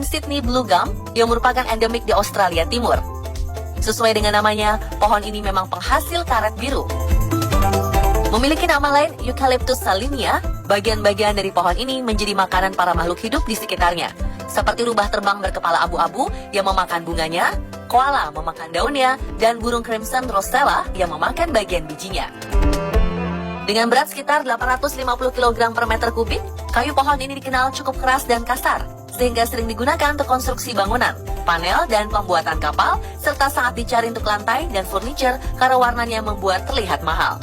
Sydney Blue Gum yang merupakan endemik di Australia Timur. Sesuai dengan namanya, pohon ini memang penghasil karet biru. Memiliki nama lain Eucalyptus salinia, bagian-bagian dari pohon ini menjadi makanan para makhluk hidup di sekitarnya, seperti rubah terbang berkepala abu-abu yang memakan bunganya, koala memakan daunnya, dan burung crimson rosella yang memakan bagian bijinya. Dengan berat sekitar 850 kg per meter kubik, kayu pohon ini dikenal cukup keras dan kasar, sehingga sering digunakan untuk konstruksi bangunan, panel, dan pembuatan kapal, serta sangat dicari untuk lantai dan furniture karena warnanya membuat terlihat mahal.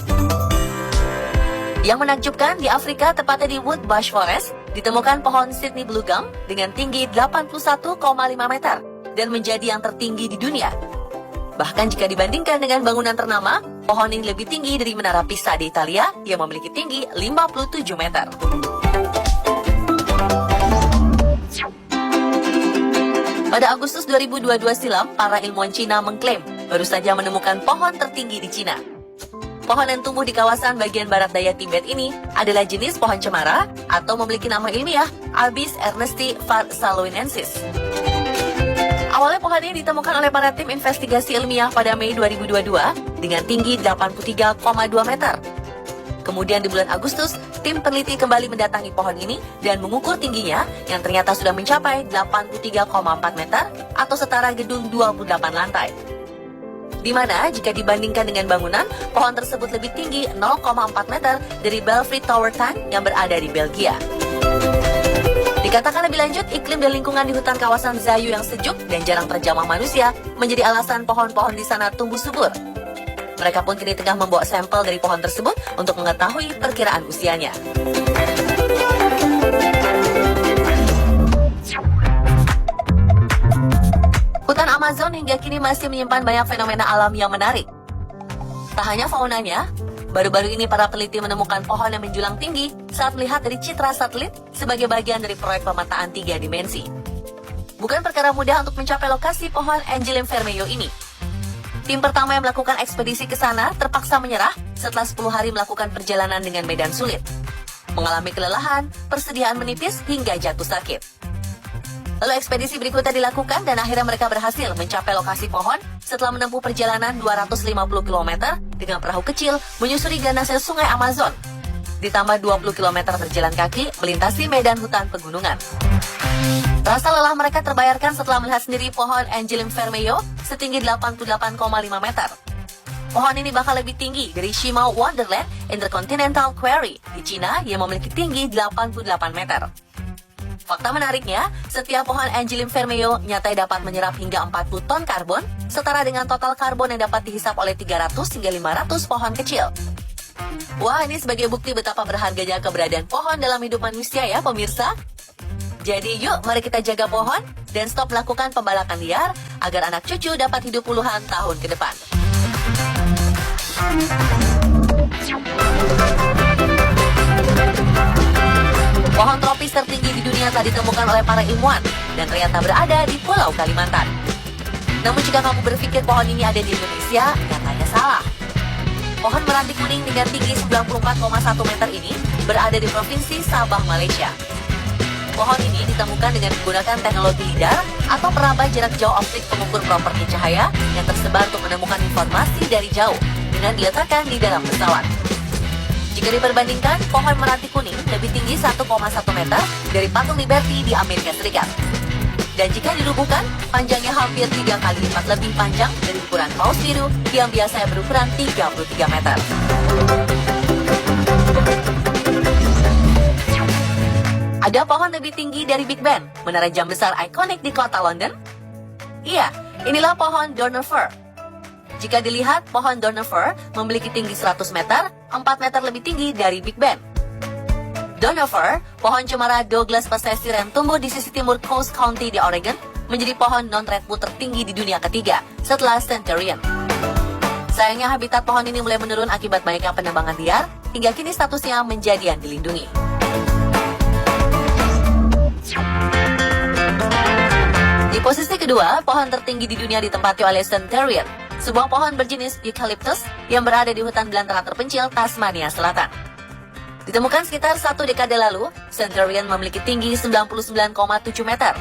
Yang menakjubkan, di Afrika, tepatnya di Woodbush Forest, ditemukan pohon Sydney Blue Gum dengan tinggi 81,5 meter dan menjadi yang tertinggi di dunia. Bahkan jika dibandingkan dengan bangunan ternama, pohon ini lebih tinggi dari Menara Pisa di Italia yang memiliki tinggi 57 meter. Pada Agustus 2022 silam, para ilmuwan Cina mengklaim baru saja menemukan pohon tertinggi di Cina. Pohon yang tumbuh di kawasan bagian barat daya Tibet ini adalah jenis pohon cemara atau memiliki nama ilmiah Albis ernesti pharsaloensis. Awalnya pohon ini ditemukan oleh para tim investigasi ilmiah pada Mei 2022 dengan tinggi 83,2 meter. Kemudian di bulan Agustus, tim peneliti kembali mendatangi pohon ini dan mengukur tingginya yang ternyata sudah mencapai 83,4 meter atau setara gedung 28 lantai. Di mana jika dibandingkan dengan bangunan, pohon tersebut lebih tinggi 0,4 meter dari Belfry Tower Tank yang berada di Belgia. Dikatakan lebih lanjut, iklim dan lingkungan di hutan kawasan Zayu yang sejuk dan jarang terjamah manusia menjadi alasan pohon-pohon di sana tumbuh subur. Mereka pun kini tengah membawa sampel dari pohon tersebut untuk mengetahui perkiraan usianya. Hutan Amazon hingga kini masih menyimpan banyak fenomena alam yang menarik. Tak hanya faunanya, baru-baru ini para peneliti menemukan pohon yang menjulang tinggi saat melihat dari citra satelit sebagai bagian dari proyek pemetaan 3 dimensi. Bukan perkara mudah untuk mencapai lokasi pohon Angelim vermejo ini. Tim pertama yang melakukan ekspedisi ke sana terpaksa menyerah setelah 10 hari melakukan perjalanan dengan medan sulit. Mengalami kelelahan, persediaan menipis, hingga jatuh sakit. Lalu ekspedisi berikutnya dilakukan dan akhirnya mereka berhasil mencapai lokasi pohon setelah menempuh perjalanan 250 km dengan perahu kecil menyusuri ganasnya sungai Amazon. Ditambah 20 km berjalan kaki melintasi medan hutan pegunungan. Rasa lelah mereka terbayarkan setelah melihat sendiri pohon Angelim vermejo setinggi 88,5 meter. Pohon ini bakal lebih tinggi dari Shimao Wonderland Intercontinental Quarry di Cina yang memiliki tinggi 88 meter. Fakta menariknya, setiap pohon Angelim vermejo nyatanya dapat menyerap hingga 40 ton karbon, setara dengan total karbon yang dapat dihisap oleh 300 hingga 500 pohon kecil. Wah, ini sebagai bukti betapa berharganya keberadaan pohon dalam hidup manusia ya pemirsa. Jadi yuk, mari kita jaga pohon dan stop melakukan pembalakan liar agar anak cucu dapat hidup puluhan tahun ke depan. Pohon tropis tertinggi di dunia telah ditemukan oleh para ilmuwan dan ternyata berada di Pulau Kalimantan. Namun jika kamu berpikir pohon ini ada di Indonesia, nyatanya salah. Pohon meranti kuning dengan tinggi 94,1 meter ini berada di Provinsi Sabah, Malaysia. Pohon ini ditemukan dengan menggunakan teknologi lidar atau peraba jarak jauh optik pengukur properti cahaya yang tersebar untuk menemukan informasi dari jauh dengan diletakkan di dalam pesawat. Jika diperbandingkan, pohon meranti kuning lebih tinggi 1,1 meter dari patung Liberty di Amerika Serikat. Dan jika dirubuhkan, panjangnya hampir 3 kali lipat lebih panjang dari ukuran paus biru yang biasanya berukuran 33 meter. Ada pohon lebih tinggi dari Big Ben, menara jam besar ikonik di kota London? Iya, inilah pohon Dorner Fir. Jika dilihat, pohon Dorner Fir memiliki tinggi 100 meter, 4 meter lebih tinggi dari Big Ben. Dorner Fir, pohon cemara Douglas pasesir yang tumbuh di sisi timur Coast County di Oregon, menjadi pohon non-redwood tertinggi di dunia ketiga, setelah Centurion. Sayangnya habitat pohon ini mulai menurun akibat banyaknya penebangan liar, hingga kini statusnya menjadi yang dilindungi. Di posisi kedua, pohon tertinggi di dunia ditempati oleh Centurion, sebuah pohon berjenis Eucalyptus yang berada di hutan belantara terpencil Tasmania Selatan. Ditemukan sekitar 1 dekade lalu, Centurion memiliki tinggi 99,7 meter.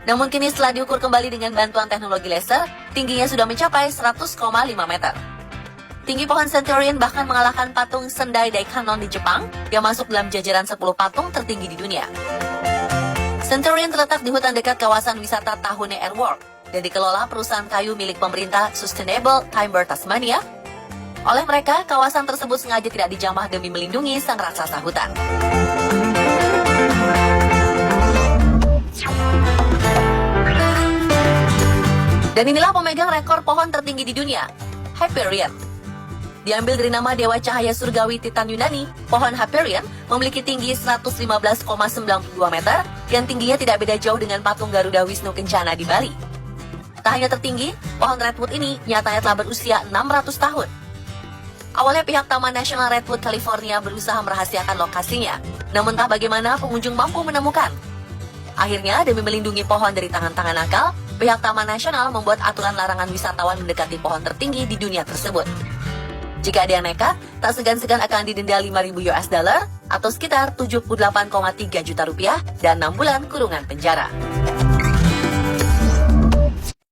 Namun kini setelah diukur kembali dengan bantuan teknologi laser, tingginya sudah mencapai 100,5 meter. Tinggi pohon Centurion bahkan mengalahkan patung Sendai Daikanon di Jepang yang masuk dalam jajaran 10 patung tertinggi di dunia. Centurion terletak di hutan dekat kawasan wisata Tahune Airworld dan dikelola perusahaan kayu milik pemerintah Sustainable Timber Tasmania. Oleh mereka, kawasan tersebut sengaja tidak dijamah demi melindungi sang raksasa hutan. Dan inilah pemegang rekor pohon tertinggi di dunia, Hyperion. Diambil dari nama dewa cahaya surgawi Titan Yunani, pohon Hyperion memiliki tinggi 115,92 meter yang tingginya tidak beda jauh dengan patung Garuda Wisnu Kencana di Bali. Tak hanya tertinggi, pohon Redwood ini nyatanya telah berusia 600 tahun. Awalnya pihak Taman Nasional Redwood, California berusaha merahasiakan lokasinya, namun tak bagaimana pengunjung mampu menemukan. Akhirnya, demi melindungi pohon dari tangan-tangan nakal, pihak Taman Nasional membuat aturan larangan wisatawan mendekati pohon tertinggi di dunia tersebut. Jika ada yang nekat, tak segan-segan akan didenda 5.000 US dollar atau sekitar 78,3 juta rupiah dan 6 bulan kurungan penjara.